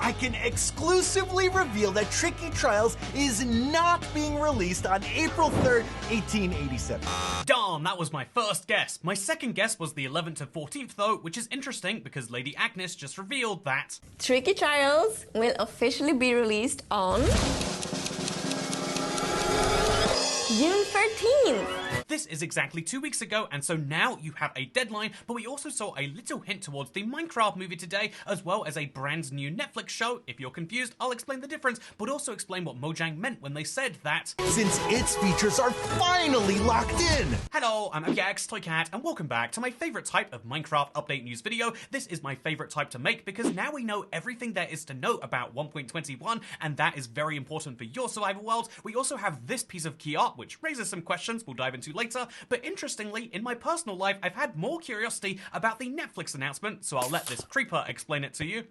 I can exclusively reveal that Tricky Trials is not being released on April 3rd, 1887. Darn, that was my first guess. My second guess was the 11th to 14th though, which is interesting because Lady Agnes just revealed that Tricky Trials will officially be released on June 13th. This is exactly 2 weeks ago, and so now you have a deadline, but we also saw a little hint towards the Minecraft movie today, as well as a brand new Netflix show. If you're confused, I'll explain the difference, but also explain what Mojang meant when they said that, since its features are finally locked in. Hello, I'm Ajax Toycat, and welcome back to my favorite type of Minecraft update news video. This is my favorite type to make because now we know everything there is to know about 1.21, and that is very important for your survival world. We also have this piece of key art, which raises some questions we'll dive into later, but interestingly, in my personal life, I've had more curiosity about the Netflix announcement, so I'll let this creeper explain it to you.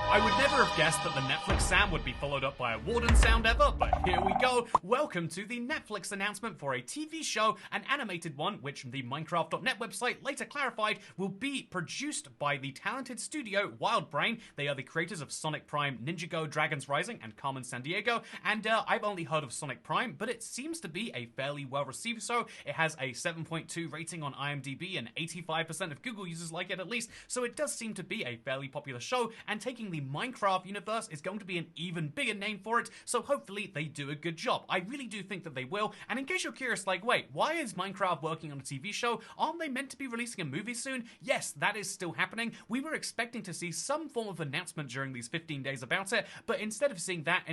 I would never have guessed that the Netflix sound would be followed up by a Warden sound ever, but here we go. Welcome to the Netflix announcement for a TV show, an animated one, which the Minecraft.net website later clarified will be produced by the talented studio WildBrain. They are the creators of Sonic Prime, Ninjago, Dragons Rising, and Carmen Sandiego, and I've only heard of Sonic Prime, but it seems to be a fairly well-received show. It has a 7.2 rating on IMDb, and 85% of Google users like it at least, so it does seem to be a fairly popular show, and taking the Minecraft universe is going to be an even bigger name for it, so hopefully they do a good job. I really do think that they will, and in case you're curious, like, wait, why is Minecraft working on a TV show? Aren't they meant to be releasing a movie soon? Yes, that is still happening. We were expecting to see some form of announcement during these 15 days about it, but instead of seeing that,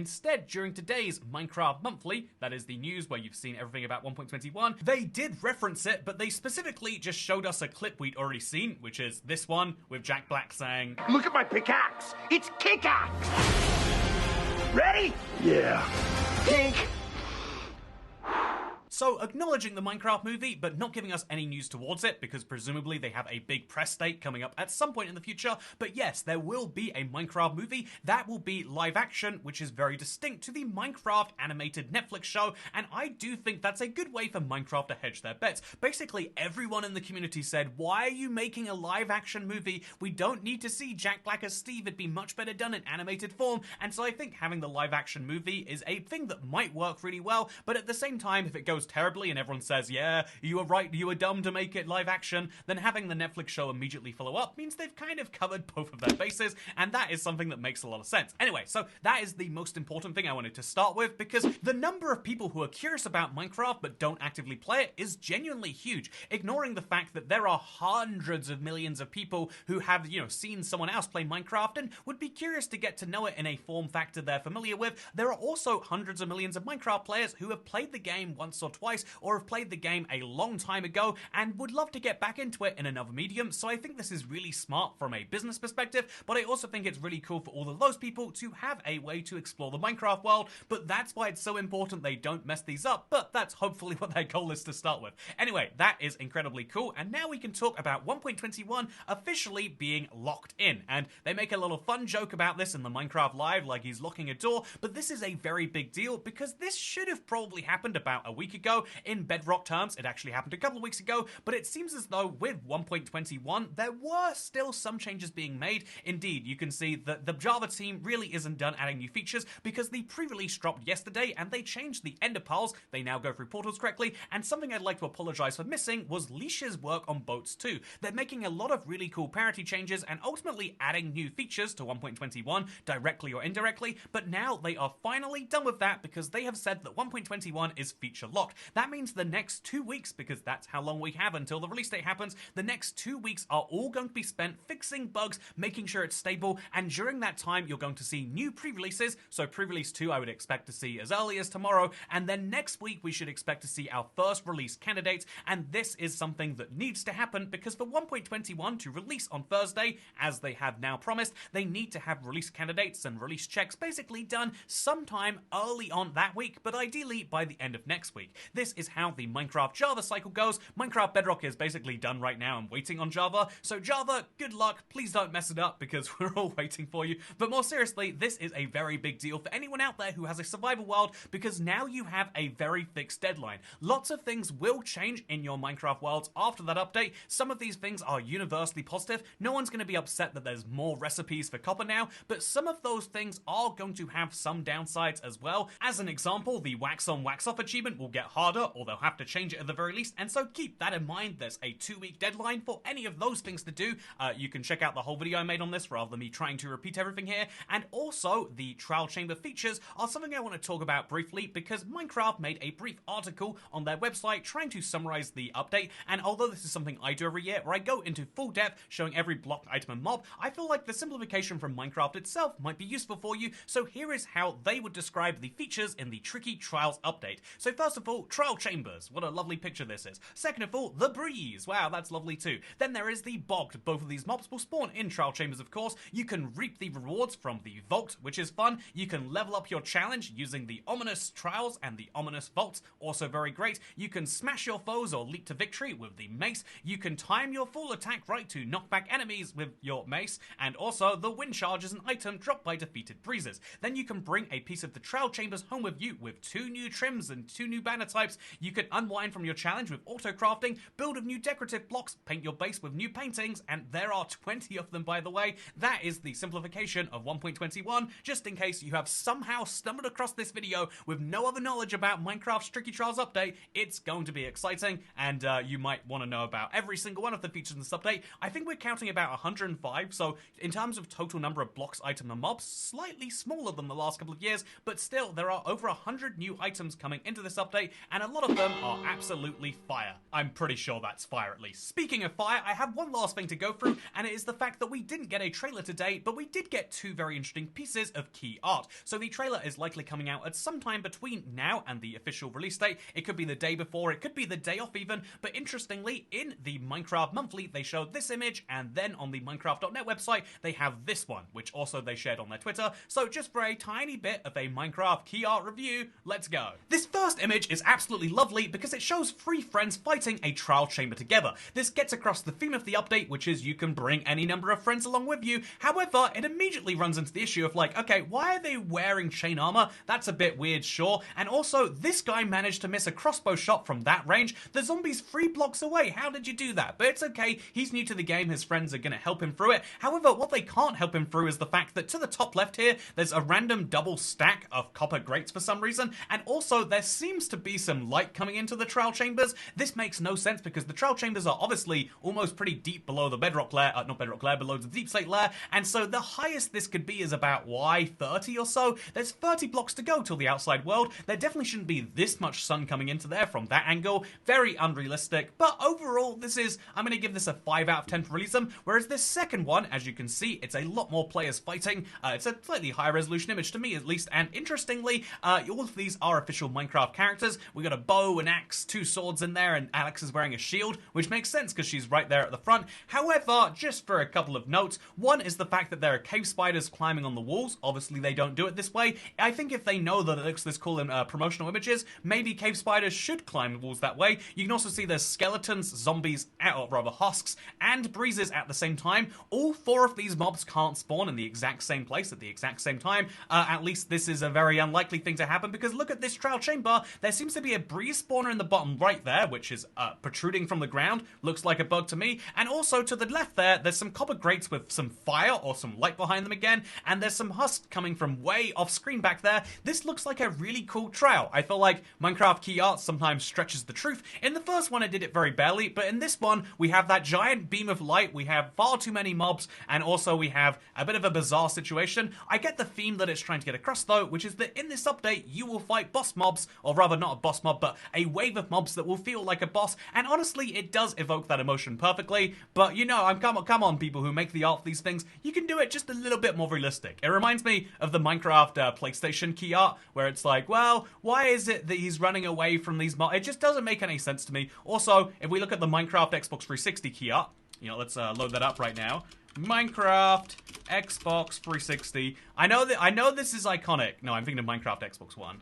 during today's Minecraft Monthly, that is the news where you've seen everything about 1.21, they did reference it, but they specifically just showed us a clip we'd already seen, which is this one, with Jack Black saying, "Look at my pickaxe! It's kick-axe! Ready? Yeah. Pink!" So, acknowledging the Minecraft movie, but not giving us any news towards it, because presumably they have a big press date coming up at some point in the future. But yes, there will be a Minecraft movie that will be live action, which is very distinct to the Minecraft animated Netflix show, and I do think that's a good way for Minecraft to hedge their bets. Basically, everyone in the community said, why are you making a live action movie? We don't need to see Jack Black as Steve, it'd be much better done in animated form. And so I think having the live action movie is a thing that might work really well, but at the same time, if it goes terribly and everyone says, yeah, you were right, you were dumb to make it live action, then having the Netflix show immediately follow up means they've kind of covered both of their bases, and that is something that makes a lot of sense. Anyway, so that is the most important thing I wanted to start with, because the number of people who are curious about Minecraft but don't actively play it is genuinely huge, ignoring the fact that there are hundreds of millions of people who have, seen someone else play Minecraft and would be curious to get to know it in a form factor they're familiar with. There are also hundreds of millions of Minecraft players who have played the game once or twice, or have played the game a long time ago and would love to get back into it in another medium. So I think this is really smart from a business perspective, but I also think it's really cool for all of those people to have a way to explore the Minecraft world. But that's why it's so important they don't mess these up, but that's hopefully what their goal is to start with. Anyway, that is incredibly cool, and now we can talk about 1.21 officially being locked in. And they make a little fun joke about this in the Minecraft Live, like he's locking a door, but this is a very big deal because this should have probably happened about a week ago. In Bedrock terms, it actually happened a couple of weeks ago, but it seems as though with 1.21, there were still some changes being made. Indeed, you can see that the Java team really isn't done adding new features because the pre-release dropped yesterday and they changed the ender piles. They now go through portals correctly, and something I'd like to apologize for missing was Leash's work on boats too. They're making a lot of really cool parity changes and ultimately adding new features to 1.21 directly or indirectly, but now they are finally done with that because they have said that 1.21 is feature locked. That means the next 2 weeks, because that's how long we have until the release date happens, the next 2 weeks are all going to be spent fixing bugs, making sure it's stable, and during that time you're going to see new pre-releases. So pre-release 2 I would expect to see as early as tomorrow, and then next week we should expect to see our first release candidates, and this is something that needs to happen because for 1.21 to release on Thursday, as they have now promised, they need to have release candidates and release checks basically done sometime early on that week, but ideally by the end of next week. This is how the Minecraft Java cycle goes. Minecraft Bedrock is basically done right now and waiting on Java. So Java, good luck. Please don't mess it up because we're all waiting for you. But more seriously, this is a very big deal for anyone out there who has a survival world because now you have a very fixed deadline. Lots of things will change in your Minecraft worlds after that update. Some of these things are universally positive. No one's going to be upset that there's more recipes for copper now, but some of those things are going to have some downsides as well. As an example, the wax on wax off achievement will get harder, or they'll have to change it at the very least, and so keep that in mind. There's a 2-week deadline for any of those things to do. You can check out the whole video I made on this rather than me trying to repeat everything here. And also, the trial chamber features are something I want to talk about briefly because Minecraft made a brief article on their website trying to summarize the update, and although this is something I do every year where I go into full depth showing every block, item, and mob, I feel like the simplification from Minecraft itself might be useful for you, so here is how they would describe the features in the Tricky Trials update. So first of all, trial chambers. What a lovely picture this is. Second of all, the breeze. Wow, that's lovely too. Then there is the bogged. Both of these mobs will spawn in trial chambers, of course. You can reap the rewards from the vault, which is fun. You can level up your challenge using the ominous trials and the ominous vaults, also very great. You can smash your foes or leap to victory with the mace. You can time your full attack right to knock back enemies with your mace, and also the wind charge is an item dropped by defeated breezes. Then you can bring a piece of the trial chambers home with you with 2 new trims and 2 new banner types. You can unwind from your challenge with auto crafting, build with new decorative blocks, paint your base with new paintings, and there are 20 of them, by the way. That is the simplification of 1.21, just in case you have somehow stumbled across this video with no other knowledge about Minecraft's Tricky Trials update. It's going to be exciting, and you might want to know about every single one of the features in this update. I think we're counting about 105, so in terms of total number of blocks, items, and mobs, slightly smaller than the last couple of years, but still, there are over 100 new items coming into this update, and a lot of them are absolutely fire. I'm pretty sure that's fire, at least. Speaking of fire, I have one last thing to go through, and it is the fact that we didn't get a trailer today, but we did get 2 very interesting pieces of key art. So the trailer is likely coming out at some time between now and the official release date. It could be the day before, it could be the day off even, but interestingly, in the Minecraft Monthly, they showed this image, and then on the Minecraft.net website, they have this one, which also they shared on their Twitter. So just for a tiny bit of a Minecraft key art review, let's go. This first image is absolutely lovely because it shows 3 friends fighting a trial chamber together. This gets across the theme of the update, which is you can bring any number of friends along with you. However, it immediately runs into the issue of like, okay, why are they wearing chain armor? That's a bit weird, sure. And also, this guy managed to miss a crossbow shot from that range. The zombie's 3 blocks away. How did you do that? But it's okay. He's new to the game. His friends are going to help him through it. However, what they can't help him through is the fact that to the top left here, there's a random double stack of copper grates for some reason. And also, there seems to be some light coming into the trial chambers. This makes no sense because the trial chambers are obviously almost pretty deep below the bedrock layer, not bedrock layer, below the deep slate layer. And so the highest this could be is about, 30 or so? There's 30 blocks to go till the outside world. There definitely shouldn't be this much sun coming into there from that angle. Very unrealistic. But overall, I'm going to give this a 5 out of 10 for realism. Whereas this second one, as you can see, it's a lot more players fighting. It's a slightly higher resolution image to me, at least. And interestingly, all of these are official Minecraft characters. We got a bow, an axe, 2 swords in there, and Alex is wearing a shield, which makes sense because she's right there at the front. However, just for a couple of notes, one is the fact that there are cave spiders climbing on the walls. Obviously, they don't do it this way. I think if they know that it looks this cool in promotional images, maybe cave spiders should climb the walls that way. You can also see there's skeletons, zombies, or rather husks, and breezes at the same time. All 4 of these mobs can't spawn in the exact same place at the exact same time. At least this is a very unlikely thing to happen because look at this trial chamber. There seems to be a breeze spawner in the bottom right there, which is protruding from the ground. Looks like a bug to me. And also to the left there's some copper grates with some fire or some light behind them again, and there's some husks coming from way off screen back there. This looks like a really cool trial. I feel like Minecraft key art sometimes stretches the truth. In the first one, I did it very barely, but in this one, we have that giant beam of light, we have far too many mobs, and also we have a bit of a bizarre situation. I get the theme that it's trying to get across though, which is that in this update, you will fight boss mobs, or rather not a boss mob, but a wave of mobs that will feel like a boss, and honestly, it does evoke that emotion perfectly, but you know, come on people who make the art for these things, you can do it just a little bit more realistic. It reminds me of the Minecraft PlayStation key art, where it's like, well, why is it that he's running away from these mobs? It just doesn't make any sense to me. Also, if we look at the Minecraft Xbox 360 key art, you know, let's load that up right now. Minecraft Xbox 360. I know this is iconic. No, I'm thinking of Minecraft Xbox One.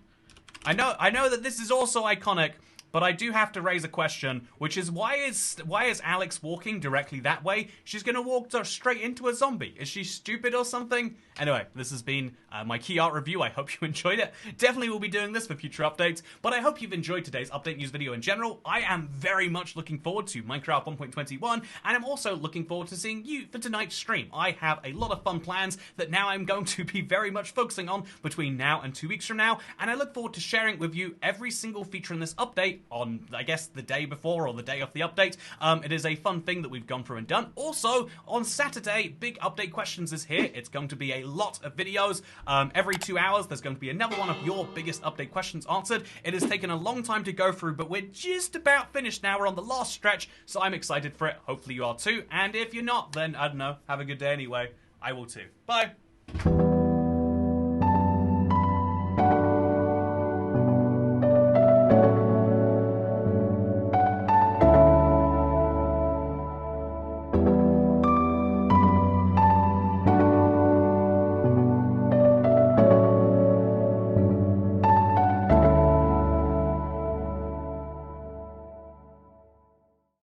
I know that this is also iconic, but I do have to raise a question, which is why is Alex walking directly that way? She's gonna walk straight into a zombie. Is she stupid or something? Anyway, this has been my key art review. I hope you enjoyed it. Definitely will be doing this for future updates, but I hope you've enjoyed today's update news video in general. I am very much looking forward to Minecraft 1.21, and I'm also looking forward to seeing you for tonight's stream. I have a lot of fun plans that now I'm going to be very much focusing on between now and 2 weeks from now, and I look forward to sharing with you every single feature in this update on, I guess, the day before or the day of the update. It is a fun thing that we've gone through and done. Also, on Saturday, Big Update Questions is here. It's going to be a lot of videos. Every 2 hours, there's going to be another one of your biggest update questions answered. It has taken a long time to go through, but we're just about finished now. We're on the last stretch, so I'm excited for it. Hopefully you are too. And if you're not, then, I don't know, have a good day anyway. I will too. Bye.